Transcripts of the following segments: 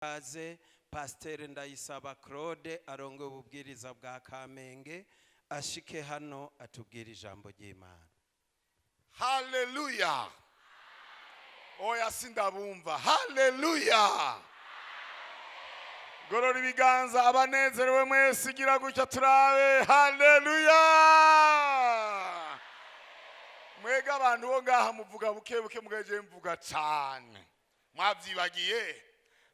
aze Pasteur Ndayisaba Claude arongo ububwiriza bwa Kamenge ashike hano atubwira ijambo ry'Imana. Hallelujah. Oya sindabumva. Hallelujah. Gorora ibiganza abanezerewe mwese gira gutya turabe. Hallelujah. Mwega abantu bo ngaha muvuga bukebuke mugeje mvuga cyane. Mwavyibagiye.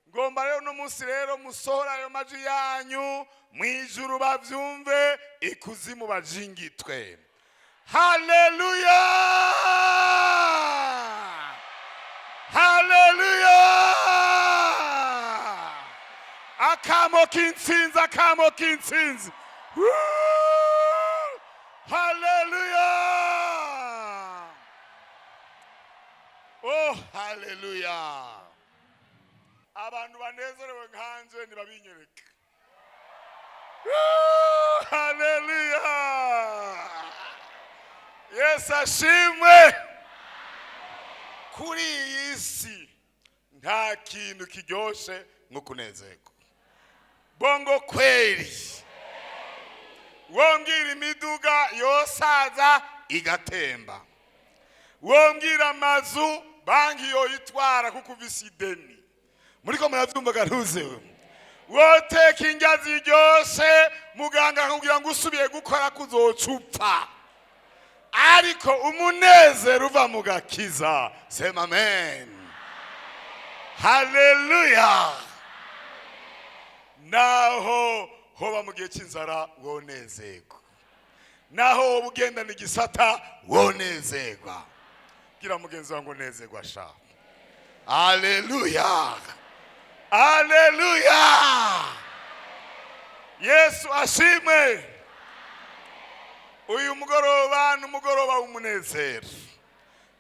Ngomba rero no munsi rero musohora ayo maji yanyu mwijuru bavyumve ikuzimu bajingitwe. Hallelujah! Hallelujah! Akamo kinsinzi, akamo kinsinzi. Hallelujah! Oh, hallelujah! Abantu banezerewe nkanje nibabinyereke. Hallelujah! Yes, ashimwe. Kuri iyi si nta kintu kiryoshe nko kunezerwa. Bongo kweli. Wongera imiduga yosaza igatemba. Wongera amazu banki yoyitwara kuko uvise ideni. Muriko muravyumva garuzewe. Woteka indya ziryoshe muganga akubwira ngo usubiye gukora kuzocupfa. Ariko umunezero uva mu gakiza. Sema amen. Hallelujah. Naho hoba mu gihe cy'inzara wonezerwa. Naho ubugenda n'igisata wonezerwa. Gira mugenzi wangu nezerwa sha. Hallelujah. Hallelujah. Yesu ashimwe. Uyu mugoroba n'umugoroba w'umunezero.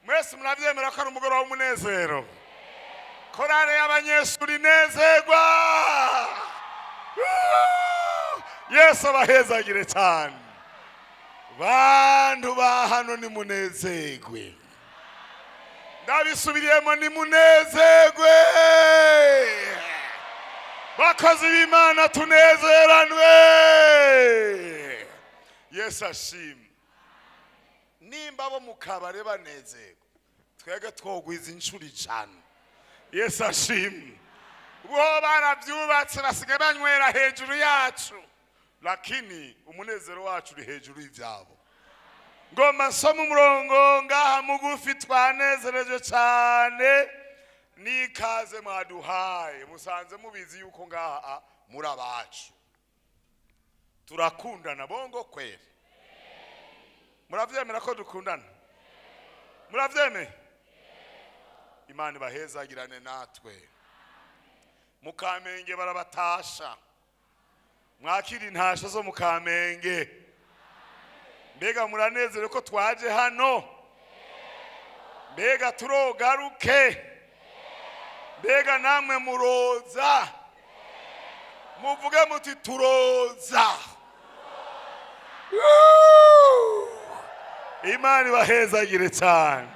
Mwese muravyemera ko ari umugoroba w'umunezero. Korale y'abanyeshuri nezerwa. Yesu abahezagire cyane. Bantu ba hano ni munezerwe. Ndabisubiriyemo ni munezerwe. Bakozi b'Imana tunezeranwe. Yesu ashimwe. Nimba bo mukabare banezerwa twege twogwiza inshuri cyane. Yesu ashimwe. Bo baravyubatse basigaye banywera hejuru yacu. Lakini umunezero wacu uri hejuru y'ivyabo. Ngoma nsoma umurongo ngaha mugufi twanezereje cyane. Nikaze mwaduhaye musanze mubizi yuko ngaha muri abacu. Turakundana bongo kweli. Muravyemera ko dukundana? Muravyemera? Imana bahezagirane natwe. Mukamenge barabatasha. Mwakiri intasha zo mukamenge. Mbega muranezere ko twaje hano? Mbega turogaruke? Mbega namwe muroza? Muvuge muti turoza. Imana bahezagire cyane.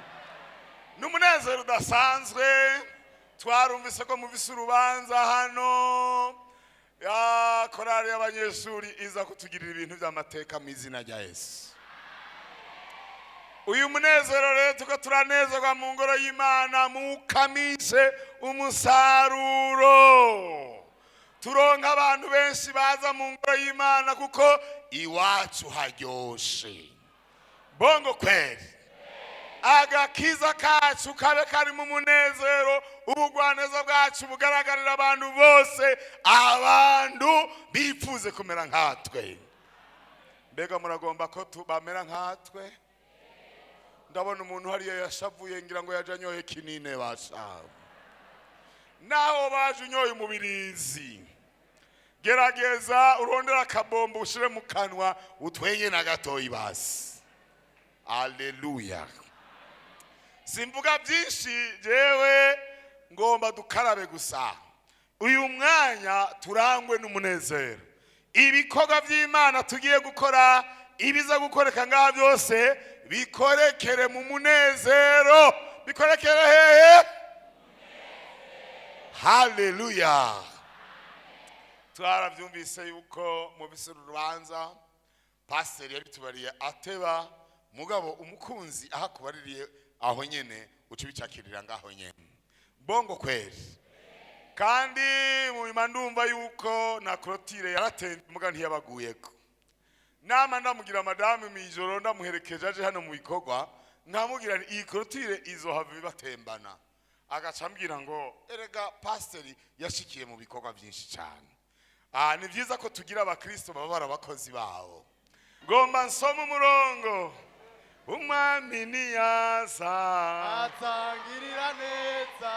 Numunezero udasanzwe twarumvise ko muvise urubanza hano. Ya korali y'abanyeshuri iza kutugirira ibintu by'amateka mu izina rya Yesu. Uyu munezero rero tuko turanezerwa mu ngoro y'Imana mukamishe umusaruro. Turonka abantu benshi baza mu ngoro y'Imana kuko iwacu haryoshe. Bongo kweli. Agakiza kacu kabe kari mu munezero ubugwaneza bwacu bugaragarira abantu bose abantu bifuze kumera nkatwe. Mbega muragomba ko tubamera nkatwe? Ndabona umuntu hariya yashavuye ngira ngo yajanyoye kinine basha. Naho bajunyoye umubirizi. Gerageza urondera kabombo ushire mu kanwa utwenye na gatoyi basi. Hallelujah. Simvuga byinshi jewe ngomba dukarabe gusa. Uyu mwanya turangwe n'umunezero. Ibikorwa by'Imana tugiye gukora ibiza gukoreka ngaha byose bikorekere mu munezero. Bikorekere hehe? haleluya. Twaravyumvise yuko mu bisuru rubanza pastor yabitubariye ateba, mugabo umukunzi ahakubaririye aho nyene ucibicakirira ngaho nyene. Bongo kweli. Kandi mu ndumva yuko na Clotire yaratenze muga ntiyabaguyeko. Nama ndamugira madame mijoro ndamuherekeje aje hano mu bikorwa, nkamugira ni iyi Clotire izohava bibatembana. Agacambwira ngo erega pastor yashikiye mu bikorwa byinshi cyane. Ni byiza ko tugira abakristo baba barabakozi bawo. Ngomba nsoma umurongo. Umwami niyaza atangirira neza,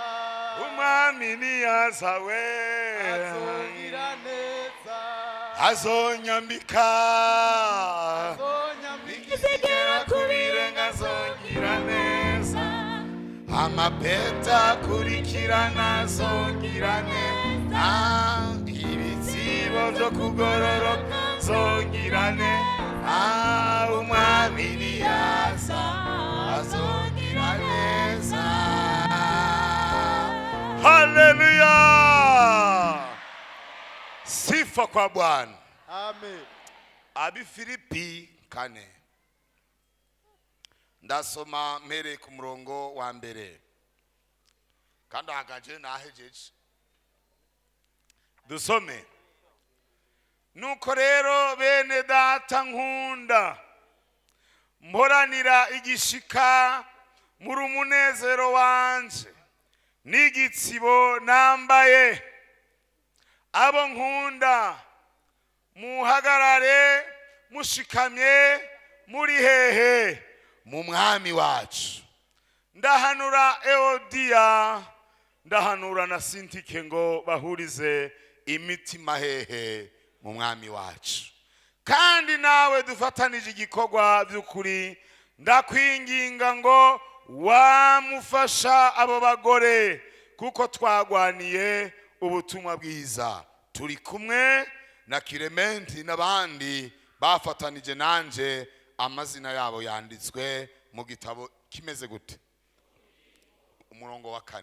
umwami niyaza we atangirira neza, azonyambika izigera kubirenga azongira neza, amapeta kurikirana azongira neza, ibitsibo byo kugororoka azongira neza, umwami niyaza azongira neza. Haleluya, sifa kwa Bwana. amen. Abi Filipi 4 ndasoma mere ku murongo wa mbere kandi ahagaje nahejeje. Dusome. Nuko rero bene data nkunda, mporanira igishika muri umunezero wanje n'igitsibo nambaye. Abo nkunda muhagarare mushikamye muri hehe mu mwami wacu. Ndahanura Eodia, ndahanura na Sintike ngo bahurize imitima hehe mu mwami wacu. Kandi nawe dufatanije igikorwa by'ukuri, ndakwinginga ngo wamufasha abo bagore, kuko twagwaniye ubutumwa bwiza. Turi kumwe na Kirementi n'abandi bafatanije nanje, amazina yabo yanditswe mu gitabo kimeze gute? Umurongo wa 4.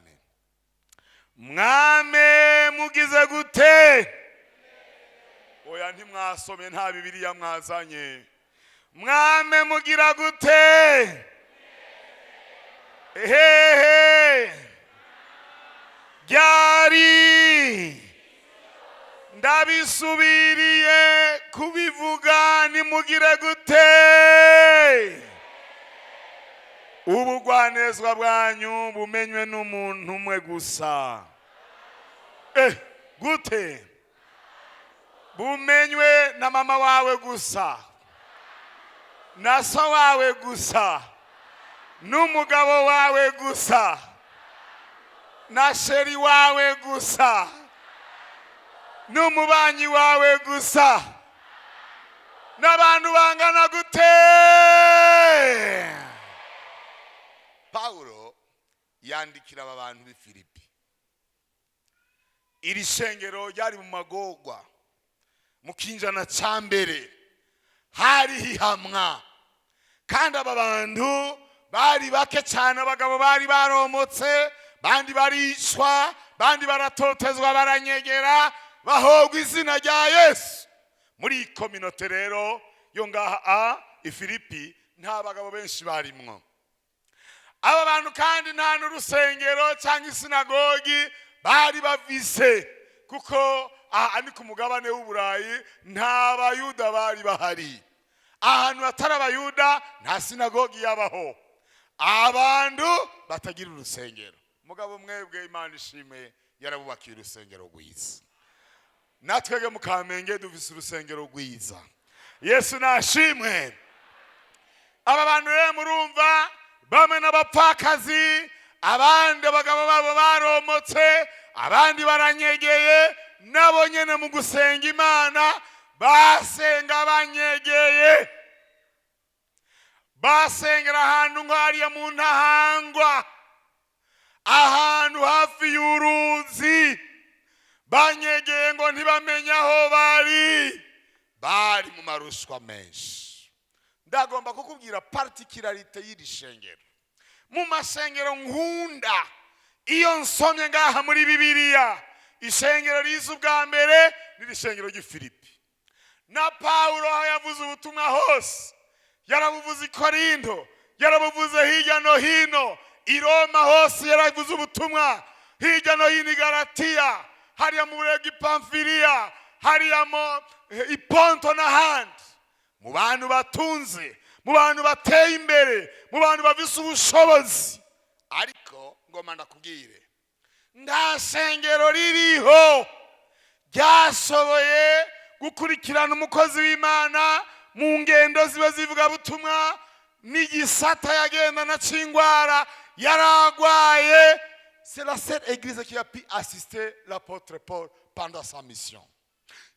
Mwame mugize gute? Oya ntimwasomye nta Bibiliya mwazanye. Mwame mugira gute? Ehehe. Byari ndabisubiriye kubivuga, nimugire gute? Ubugwanezwa bwanyu bumenywe n'umuntu umwe gusa. Gute? Bumenywe na mama wawe gusa, na so wawe gusa, n'umugabo wawe gusa, na sheri wawe gusa, n'umubanyi wawe gusa. N'abantu bangana gute? Paulo yandikira aba bantu b'i Filipi. Iri shengero ryari mu magorwa mu kinjana ca mbere, hari hihamwa, kandi aba bantu bari bake cyane. Abagabo bari baromotse, bandi baricwa, bandi baratotezwa, baranyegera, bahogwa izina rya Yesu. Muri kominote rero yo ngaha i Filipi nta bagabo benshi barimwo. Aba bantu kandi nta n'urusengero cyangwa isinagogi bari bavise, kuko ani ku mugabane w'Uburayi nta bayuda bari bahari. Ahantu hatari abayuda nta sinagogi yabaho, abantu batagira urusengero. Mugabo mwebwe Imana ishimwe yarabubakiye urusengero rwiza. Natwege mu Kamenge dufise urusengero rwiza. Yesu nashimwe. Aba bantu rero murumva bamwe n'abapfakazi, abandi abagabo babo baromotse, abandi baranyegeye, nabo nyene mu gusenga Imana basenga banyegeye. Basengera ahantu nk'ariya mu Ntahangwa, ahantu hafi y'uruzi, banyegeye ngo ntibamenya aho bari mu marushwa menshi. Ndagomba kukubwira particularite y'iri shengero. Mu masengero nkunda iyo nsomye ngaha muri bibiliya ishengero riza ubwa mbere n'iri shengero ry'Ifilipi, na Pawulo aho yavuze ubutumwa hose yarabuvuze i Korinto, yarabuvuze hirya no hino, i Roma hose yaravuze ubutumwa, hirya no hino i Galatiya, hariya mu Burega i Pamfiliya, hariya i Ponto n'ahandi, mu bantu batunze, mu bantu bateye imbere, mu bantu bafise ubushobozi. Ariko ngoma ndakubwire, nta shengero ririho ryashoboye gukurikirana umukozi w'Imana mu ngendo ziba zivuga butumwa n'igisata yagendana c'ingwara yaragwaye. C'est la seule église qui a pu assister l'apôtre Paul pendant sa mission.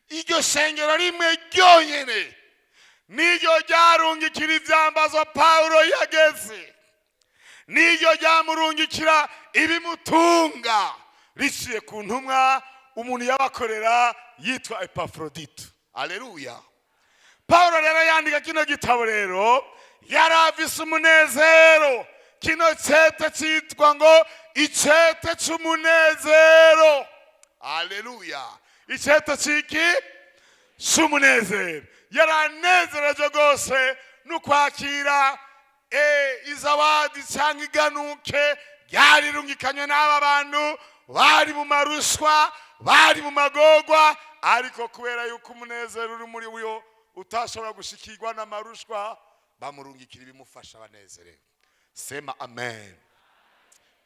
Iryo shengero rimwe ryonyene niryo ryarungikira ivyambazo Pawulo yageze, niryo ryamurungikira ibimutunga riciye ku ntumwa umuntu yabakorera yitwa Epafrodito. Aleluya. Pawulo rero yandika kino gitabo rero yaravise umunezero. Kino cete citwa ngo icete c'umunezero. Aleluya. Icete ciki c'umunezero. Yaranezereje gose n'ukwakira izawadi cyangwa iganuke ryarirungikanye n'aba bantu bari mu marushwa, bari mu magogwa, ariko kubera yuko umunezero uri muri uyo utashobora gushikirwa n'amarushwa, bamurungikira ibimufasha banezerewe. Sema amen.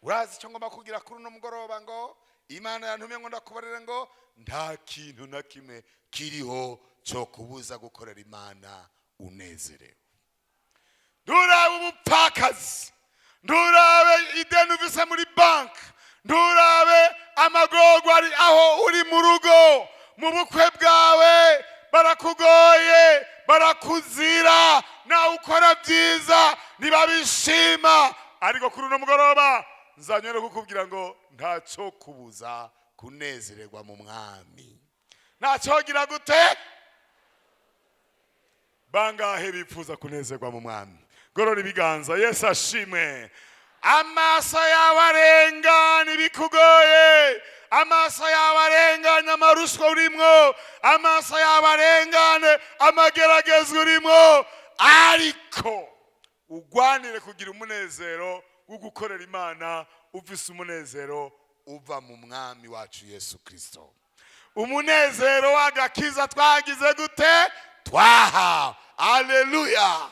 Urazi icyo ngomba kugira kuri uno mugoroba ngo Imana yantumye ngo ndakubarire ngo nta kintu na kimwe kiriho cyo kubuza gukorera Imana unezerewe. Ndurabe ubupfakazi, ndurabe ideni ufise muri banki, ndurabe amagorwa ari aho uri mu rugo, mu bukwe bwawe barakugoye, barakuzira, nawe ukora byiza ntibabishima, ariko kuri uno mugoroba nzanye no kukubwira ngo ntacyo kubuza kunezererwa mu mwami. Ntacyo gira gute? Bangahe bipfuza kunezerwa mu mwami? Gorora ibiganza. Yesu ashimwe. Amaso yawe arengana ibikugoye, amaso yawe arengana amarushwa urimwo, amaso yawe arengane amageragezwa urimwo, ariko ugwanire kugira umunezero wo gukorera Imana ufise umunezero uva mu mwami wacu Yesu Kristo. Umunezero w'agakiza twagize gute? Twaha. Aleluya.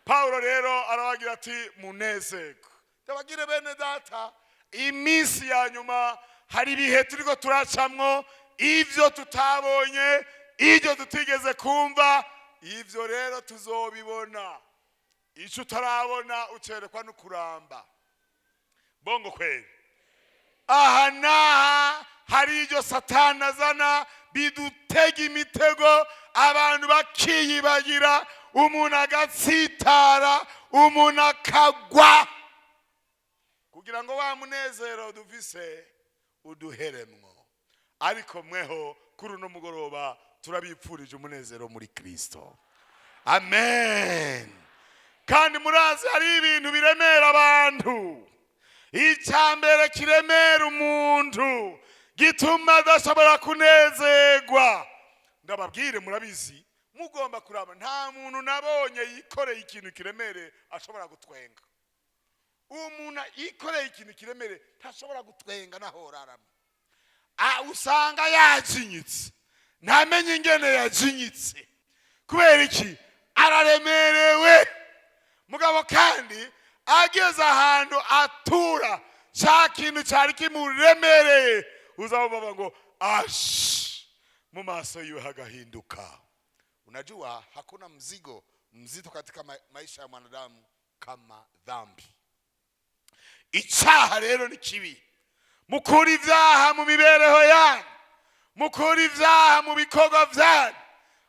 Paulo rero arabagira ati munezerwe. Ndabagire bene data, iminsi ya nyuma hari ibihe turiko turacamwo, ivyo tutabonye, ivyo tutigeze kumva, ivyo rero tuzobibona. Ico utarabona ucerekwa n'ukuramba. Bongo kweli. Aha naha hari iryo Satani azana bidutega imitego, abantu bakiyibagira, umuntu agatsitara, umuntu akagwa, kugira ngo wa munezero dufise uduheremwo. Ariko mweho kuri uno mugoroba turabipfurije umunezero muri Kristo. Amen. Kandi murazi hari ibintu biremera abantu. Icyambere kiremera umuntu gituma adashobora kunezerwa. Ndababwire murabizi, mugomba kuraba nta muntu nabonye yikoreye ikintu kiremere ashobora gutwenga. Umuntu yikoreye ikintu kiremere ntashobora gutwenga nahoraramo. Usanga yajinyitse, ntamenye ingene yajinyitse. Kubera iki? Araremerewe. Mugabo kandi ageze ahantu atura cya kintu cyari kimuremereye, uzababa ngo ash, mu maso yiwe hagahinduka. Unajua hakuna mzigo mzito katika maisha ya mwanadamu kama dhambi. Icyaha rero ni kibi. Mukura ivyaha mu mibereho yanyu, mukura ivyaha mu bikorwa vyanyu.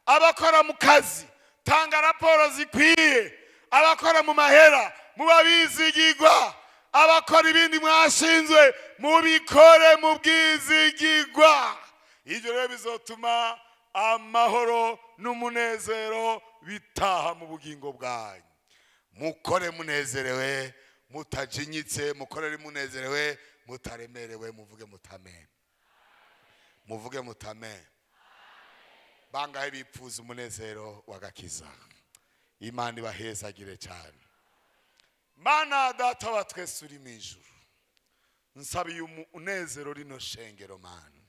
Abakora mu kazi tanga raporo zikwiye, abakora mu mahera mubabizigirwa, abakora ibindi mwashinzwe mubikore mu bwizigirwa. Ivyo rero bizotuma amahoro n'umunezero bitaha mu bugingo bwanyu. Mukore munezerewe, mutajinyitse, mukorere munezerewe, mutaremerewe muvuge mutame. Muvuge mutame. Bangahe bipfuza umunezero w'agakiza. Imana ibahezagire cyane. Mana data wa twese uri mu ijuru, nsabiye umunezero rino shengero Mana.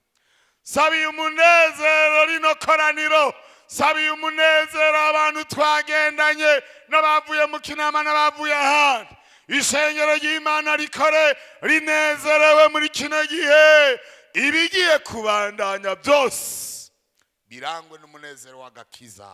Sabiye umunezero rino koraniro. Sabiye umunezero abantu twagendanye n'abavuye mu Kinama n'abavuye ahandi. Ishengero ry'Imana rikore rinezerewe muri kino gihe. Ibigiye kubandanya byose birangwe n'umunezero w'agakiza.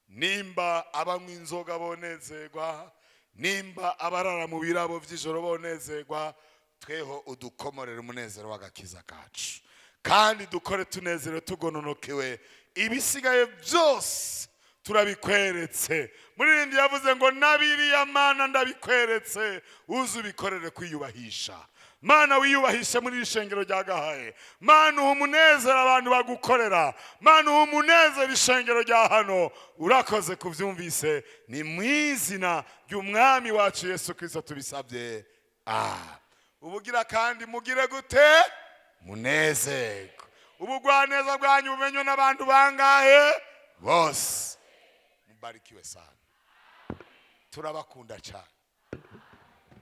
Nimba abanywa inzoga bonezerwa, nimba abarara mu birabo by'ijoro bonezerwa, tweho udukomorera umunezero w'agakiza kacu. Kandi dukore tunezero tugononokewe. Ibisigaye byose turabikweretse. Muririmbyi yavuze ngo nabiriya Mana ndabikweretse, uzu bikorere kwiyubahisha. Mana wiyubahishe muri ishengero rya Gahahe. Mana umunezero abantu bagukorera. Mana umunezero ishengero rya hano. Urakoze kuvyumvise, ni mwizina ry'umwami wacu Yesu Kristo tubisabye. Ubugira kandi mugire gute? Munezero. Ubugwaneza bwanyu bumenywe n'abantu bangahe? Bose. Mubarikiwe sana. Turabakunda cyane.